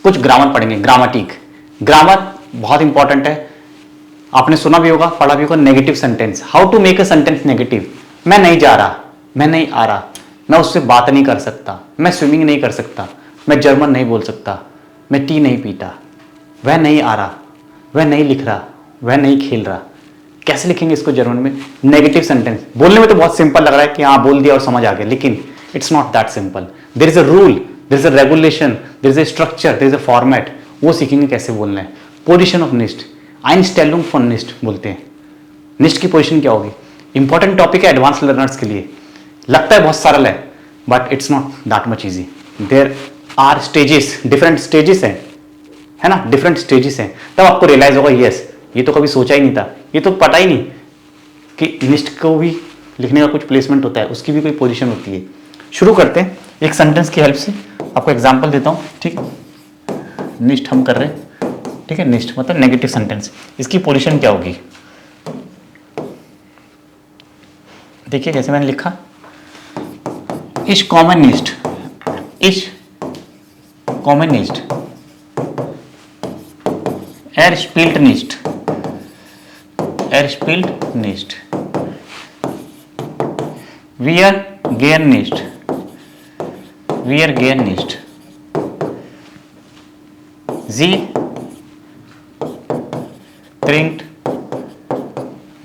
कुछ ग्रामर पढ़ेंगे, grammatic. Grammar बहुत इंपॉर्टेंट है, आपने सुना भी होगा, पढ़ा भी होगा। Negative sentence, how to make a sentence negative. मैं नहीं जा रहा, मैं नहीं आ रहा, मैं उससे बात नहीं कर सकता, मैं स्विमिंग नहीं कर सकता, मैं जर्मन नहीं बोल सकता, मैं टी नहीं पीता, वह नहीं आ रहा, वह नहीं लिख रहा, वह नहीं खेल रहा। कैसे लिखेंगे इसको जर्मन में? Negative sentence. बोलने में तो बहुत सिंपल लग रहा है कि हाँ बोल दिया और समझ आ गया, लेकिन it's not that simple. There is a rule, there is a regulation, there is a structure, there is a format. वो सीखेंगे कैसे बोलना है। पोजिशन ऑफ निस्ट, आइंस्टेलुंग फॉन निस्ट बोलते हैं। निस्ट की पोजिशन क्या होगी? इंपॉर्टेंट टॉपिक है एडवांस लर्नर्स के लिए। लगता है बहुत सरल है, but it's not that much easy. There are stages, different stages हैं, है ना, डिफरेंट स्टेजेस हैं। तब आपको रियलाइज होगा यस, ये तो कभी सोचा ही नहीं था, ये तो पता ही नहीं कि निस्ट को भी लिखने का कुछ प्लेसमेंट होता है, उसकी भी कोई पोजीशन होती है। शुरू करते हैं एक सेंटेंस की हेल्प से, आपको एग्जांपल देता हूं, ठीक है। निस्ट हम कर रहे हैं, ठीक है। निस्ट मतलब नेगेटिव सेंटेंस, इसकी पोजीशन क्या होगी? देखिए जैसे मैंने लिखा, इस कॉमन निस्ट, इस common निस्ट, er spielt nicht, er spielt nicht, wir gehen nicht, wir gehen nicht, sie trinkt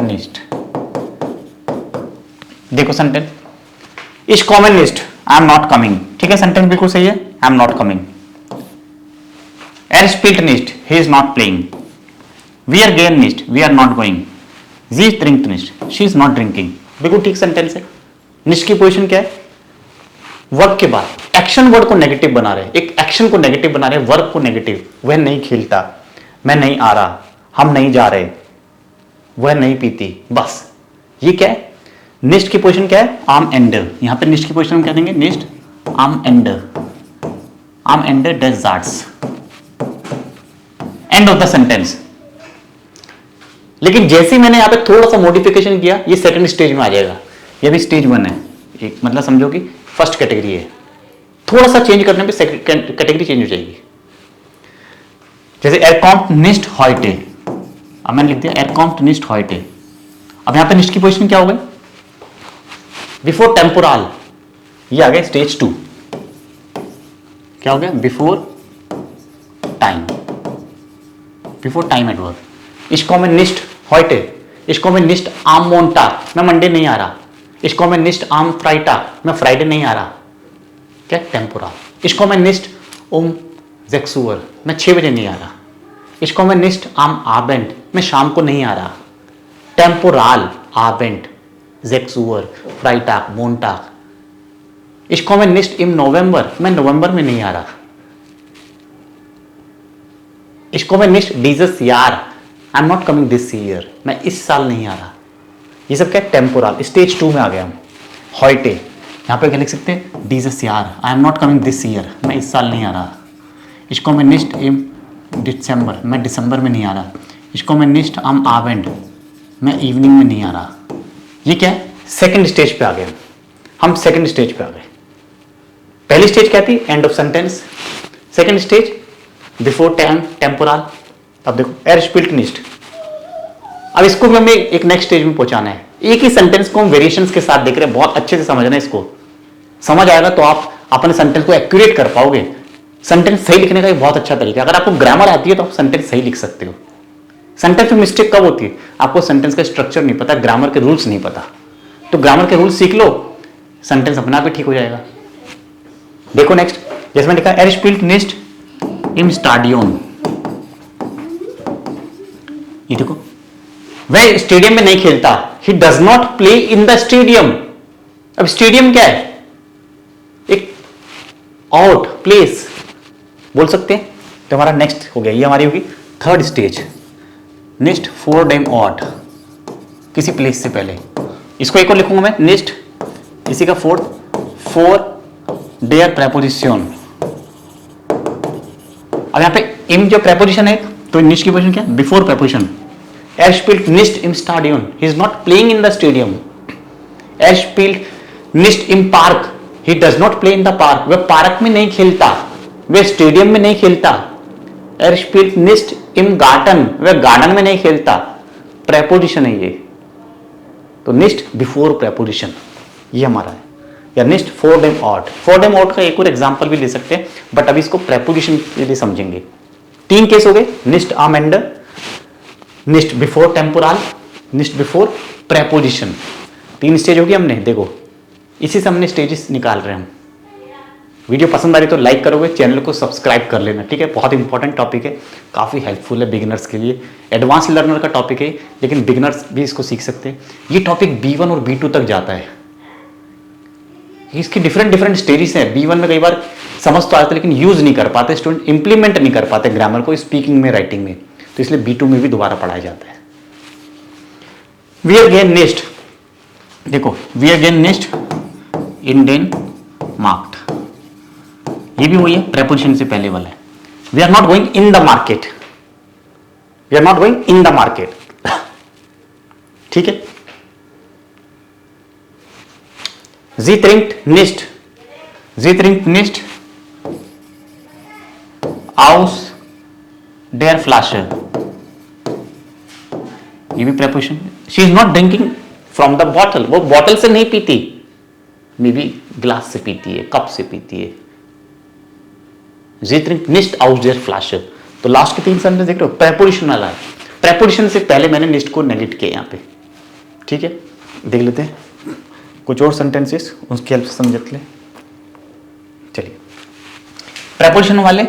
nicht। देखो सेंटेंस, इस common list, I am not coming, ठीक है। सेंटेंस बिल्कुल सही है, I am not coming. Er spielt nicht, he is not playing. Wir gehen nicht, we are not going. Sie trinkt nicht, she is not drinking. बिल्कुल ठीक sentence है। निष्ठ की पोजीशन क्या है? वर्ब के बाद एक्शन वर्ड को नेगेटिव बना रहे हैं, एक एक्शन को नेगेटिव बना रहे हैं, वर्ब को नेगेटिव। वह नहीं खेलता, मैं नहीं आ रहा, हम नहीं जा रहे, वह नहीं पीती, बस ये क्या है? निष्ठ की पोजीशन क्या है? आम एंडर। यहां पे निष्ठ की पोजीशन हम क्या देंगे? निष्ठ आम एंडर, आम एंडर डज दैट्स, एंड ऑफ द सेंटेंस। लेकिन जैसे मैंने यहां पे थोड़ा सा मॉडिफिकेशन किया, ये सेकंड स्टेज में आ जाएगा। ये भी स्टेज 1 है, एक मतलब समझो कि फर्स्ट कैटेगरी है। थोड़ा सा चेंज करने पे कैटेगरी चेंज हो जाएगी। जैसे एर कॉम्ट निस्ट हॉइटे, अब मैंने लिख दिया एर कॉम्ट निस्ट हॉइटे। अब यहां पे निस्ट की पोजीशन क्या हो गई? बिफोर टेम्पोरल, ये आ गया स्टेज 2। क्या हो गया? Before time, before time at work. इसको मैं निस्ट हॉइटे, इसको मैं निस्ट आम मोन्टा, मैं मंडे नहीं आ रहा। इसको मैं निस्ट आम फ्राइटा, मैं फ्राइडे नहीं आ रहा। क्या? टेम्पोरल। इसको मैं निस्ट ओम जेक्सुअर, मैं 6 बजे नहीं आ रहा। इसको मैं निस्ट आम आबेंट, मैं शाम को नहीं आ रहा। टेम्पोरल, आबेंट, जेक्सुअर, फ्राइटाक, मोन्टाक। इसको मैं निस्ट इन नवंबर, मैं नवंबर में नहीं आ रहा। इसको मैं निस्ट डीजस यार, I am not coming this year, मैं इस साल नहीं आ रहा। ये सब क्या है? टेम्पोरल। स्टेज 2 में आ गया हम। हॉइटे, यहाँ पे क्या लिख सकते हैं? डीजस यार, I am not coming this year, मैं इस साल नहीं आ रहा। इसको मैं निस्ट इन दिसंबर, मैं दिसंबर में नहीं आ रहा। इसको मैं निस्ट आम आवेंड, मैं इवनिंग में नहीं आ रहा। ये क्या है? सेकंड स्टेज पे आ गए हम सेकंड स्टेज पे आ गए। पहली स्टेज क्या थी? End of sentence. Second stage before time, temporal. अब देखो एर स्पिल्ट निस्ट। अब इसको भी हमें एक नेक्स्ट स्टेज में पहुंचाना है। एक ही सेंटेंस को हम वेरिएशंस के साथ देख रहे हैं, बहुत अच्छे से समझना है इसको। समझ आएगा तो आप अपने सेंटेंस को एक्यूरेट कर पाओगे। सेंटेंस सही लिखने का एक बहुत अच्छा तरीका है। अगर आपको ग्रामर आती है तो आप सेंटेंस सही लिख सकते हो। सेंटेंस में मिस्टेक कब होती है? आपको सेंटेंस का स्ट्रक्चर नहीं पता, ग्रामर के रूल्स नहीं पता। तो ग्रामर के रूल्स सीख लो, सेंटेंस अपने आप ही ठीक हो जाएगा। देखो नेक्स्ट, जैसे मैंने लिखा एर स्पिल्ट निस्ट इम स्टाडियम। ये देखो, वह स्टेडियम में नहीं खेलता। He does not play in the stadium. अब स्टेडियम क्या है? एक आउट प्लेस बोल सकते हैं। तो हमारा नेक्स्ट हो गया, ये हमारी होगी थर्ड स्टेज। नेक्स्ट फोर डेम आउट, किसी प्लेस से पहले। इसको एक और लिखूंगा मैं, नेक्स्ट इसी का फोर्थ, फोर डेयर प्रेपोजिशन। अब यहां पे इम जो प्रेपोजिशन है, तो निस्ट की पोजीशन क्या है? Before preposition. Er spielt nicht im Stadion. He is not playing in the stadium. Er spielt nicht im Park. He does not play in the park. वह पार्क में नहीं खेलता। वह स्टेडियम में नहीं खेलता। Er spielt nicht im Garten, वह garden में नहीं खेलता। प्रेपोजिशन है ये, तो निस्ट बिफोर प्रेपोजिशन ये हमारा है, या निस्ट फोर डेम ऑट। फोर डेम ऑट का एक और एग्जांपल भी ले सकते हैं, बट अभी इसको प्रेपोजिशन के लिए समझेंगे। 3 केस हो गए, निस्ट आम एंडर, निस्ट बिफोर टेम्पोरल, निस्ट बिफोर प्रेपोजिशन। 3 स्टेज हो गई हमने, देखो इसी से हमने स्टेजेस निकाल रहे हैं हम। वीडियो पसंद आ रही तो लाइक करोगे, चैनल को सब्सक्राइब कर लेना, ठीक है। बहुत इंपॉर्टेंट टॉपिक है, काफ़ी हेल्पफुल है बिगिनर्स के लिए। एडवांस लर्नर का टॉपिक है, लेकिन बिगिनर्स भी इसको सीख सकते हैं। ये टॉपिक B1 और B2 तक जाता है। इसकी डिफरेंट स्टेजेस हैं। B1 में कई बार समझ तो आते लेकिन यूज नहीं कर पाते स्टूडेंट, इंप्लीमेंट नहीं कर पाते ग्रामर को स्पीकिंग में, राइटिंग में, तो इसलिए B2 में भी दोबारा पढ़ाया जाता है। वी अगेन नेक्स्ट, देखो वी अगेन नेक्स्ट इंडियन मार्क्ड, ये भी वही है, प्रेपोजिशन से पहले वाला है। We are not going in the market, we are not going in the market, ठीक है। जी ट्रिंक्ट निस्ट, जी ट्रिंक्ट निस्ट आउस डेयर फ्लाशर, ये भी preposition. She is not drinking from the bottle, वो बॉटल से नहीं पीती, मे बी ग्लास से पीती है, कप से पीती है। Sie trinkt nicht aus der Flasche, तो लास्ट के 3 सेंटेंस देख रहे हो, प्रेपोजिशन वाला है। प्रेपोजिशन से पहले मैंने निस्ट को नेगेट किया यहाँ पे, ठीक है। देख लेते हैं कुछ और सेंटेंसेस, उसकी हेल्प से समझते ले। चलिए प्रेपोजिशन वाले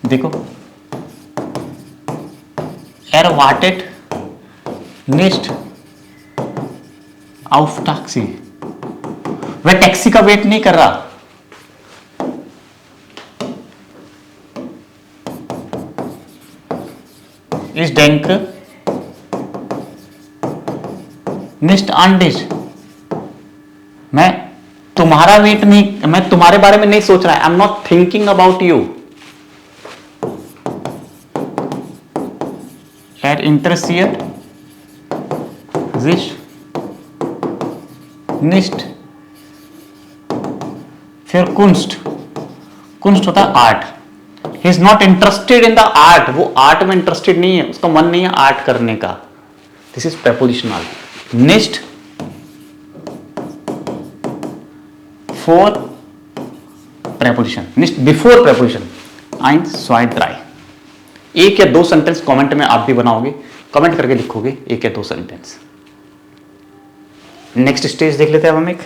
देखो, erwartet nicht auf Taxi, वह टैक्सी का वेट नहीं कर रहा। इस denk nicht an dich, मैं तुम्हारा वेट नहीं, मैं तुम्हारे बारे में नहीं सोच रहा है। I am not thinking about you. Er interessiert sich nicht für Kunst, कुंस्ट होता है art. He is not interested in the art, वो आर्ट में इंटरेस्टेड नहीं है, उसका मन नहीं है आर्ट करने का। This is prepositional. Next for preposition, next before preposition, eins, zwei, drei। 1 या 2 सेंटेंस कमेंट में आप भी बनाओगे, कमेंट करके लिखोगे 1 या 2 सेंटेंस। नेक्स्ट स्टेज देख लेते हैं अब हम एक।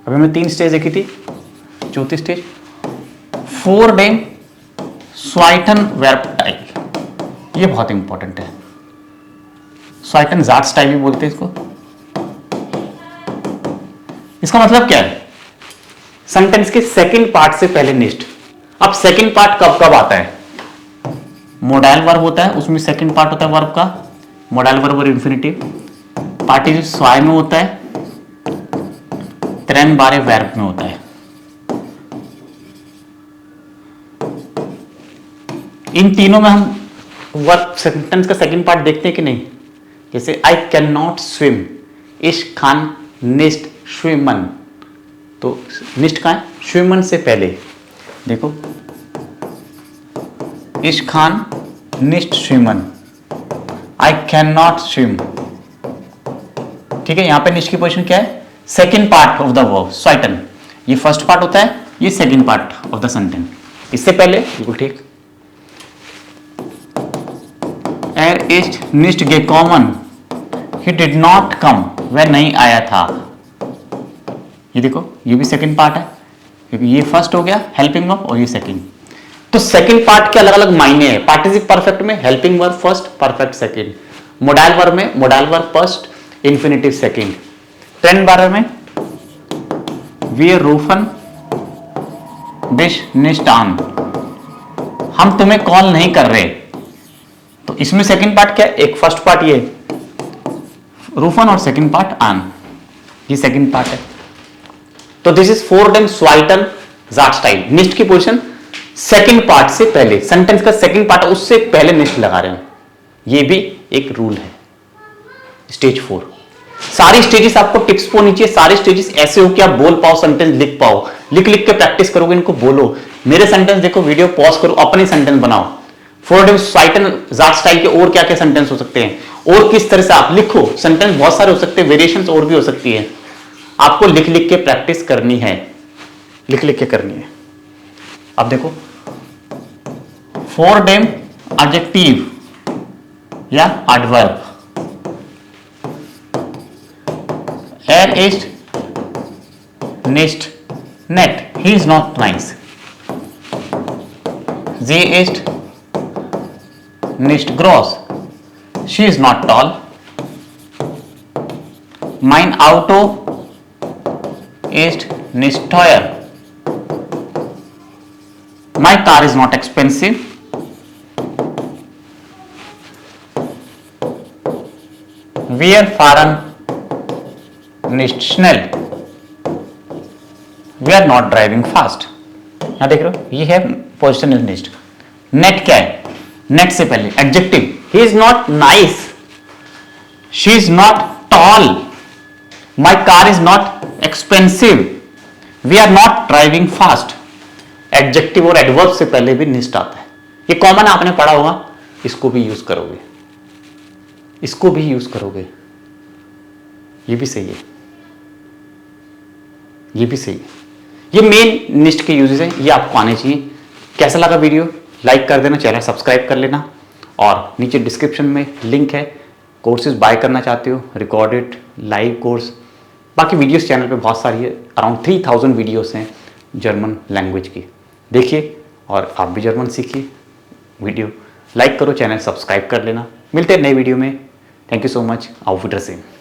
अभी हमने 3 स्टेज देखी थी, चौथी स्टेज फोर डेम स्वाइटन वर्ब टाइप, ये बहुत इंपॉर्टेंट है। स्वाइटन जाट्स टाइप भी बोलते हैं इसको। इसका मतलब क्या है? सेंटेंस के सेकंड पार्ट से पहले नेक्स्ट। अब सेकंड पार्ट कब कब आता है? मोडाइल वर्ब होता है, उसमें सेकंड पार्ट होता है वर्ब का, मोडाइल वर्ब और इंफिनिटिव। पार्टिसिपल स्वाय में होता है, त्रेन बारे वर्ब में होता है। इन तीनों में हम वर्ब सेंटेंस का सेकंड पार्ट देखते हैं कि नहीं? जैसे आई कैन नॉट स्विम, इश खान निस्ट स्विमन, तो निस्ट कहां है? स्विमन से पहले। देखो इश खान निस्ट स्विमन, आई कैन नॉट स्विम। ठीक है, यहां पे निस्ट की पोजीशन क्या है? Second part of the verb स्वाइटन। ये फर्स्ट पार्ट होता है, ये second part of the sentence. इससे पहले बिल्कुल ठीक। Er ist nicht gekommen, he did not come, वह नहीं आया था। ये देखो, ये भी सेकंड पार्ट है, क्योंकि ये फर्स्ट हो गया हेल्पिंग वर्ब और ये सेकंड। तो सेकंड पार्ट के अलग अलग मायने हैं। पार्टिसिपल परफेक्ट में helping verb first, perfect second. Modal verb में modal verb first, infinitive second. ट्रेन बार में wir rufen dich nicht an, हम तुम्हें कॉल नहीं कर रहे। तो इसमें सेकंड पार्ट क्या है? एक फर्स्ट पार्ट ये रूफन और सेकंड पार्ट आन, ये सेकंड पार्ट है। तो दिस इज फोर डेम स्वाइटन जाट स्टाइल। निस्ट की पोजीशन सेकंड पार्ट से पहले, सेंटेंस का सेकंड पार्ट उससे पहले निस्ट लगा रहे हैं, ये भी एक रूल है। स्टेज 4 सारी स्टेजेस आपको टिप्स पे होनी चाहिए, सारी स्टेजेस ऐसे हो कि आप बोल पाओ, सेंटेंस लिख पाओ। लिख लिख के प्रैक्टिस करोगे, इनको बोलो। मेरे सेंटेंस देखो, वीडियो पॉज करो, अपने सेंटेंस बनाओ। फॉर साइटन जाट स्टाइल के और क्या क्या सेंटेंस हो सकते हैं, और किस तरह से आप लिखो। सेंटेंस बहुत सारे हो सकते हैं, वेरिएशंस और भी हो सकती है। आपको लिख लिख के प्रैक्टिस करनी है, लिख लिख के करनी है। अब देखो, फॉर देम एडजेक्टिव या adverb. Er ist nicht nett. He is not nice. Sie ist nicht groß. She is not tall. Mein Auto ist nicht teuer. My car is not expensive. Wir fahren nicht schnell. We are not driving fast. यहां देख रहे हो, ये है position is निस्ट। Net क्या है, नेट से पहले adjective, he is not nice, she is not tall, my car is not expensive, we are not driving fast. Adjective और एडवर्ब से पहले भी निस्ट आता है। ये कॉमन आपने पढ़ा होगा, इसको भी यूज करोगे, इसको भी यूज करोगे। ये भी सही है, ये भी सही है। ये मेन निस्ट के यूजेस है, ये आपको आने चाहिए। कैसा लगा वीडियो, लाइक कर देना, चैनल सब्सक्राइब कर लेना, और नीचे डिस्क्रिप्शन में लिंक है। कोर्सेज बाय करना चाहते हो, रिकॉर्डेड लाइव कोर्स, बाकी वीडियोस चैनल पे बहुत सारी है, अराउंड 3000 वीडियोस हैं जर्मन लैंग्वेज की। देखिए और आप भी जर्मन सीखिए। वीडियो लाइक करो, चैनल सब्सक्राइब कर लेना। मिलते हैं नए वीडियो में। Thank you so much, auf Wiedersehen।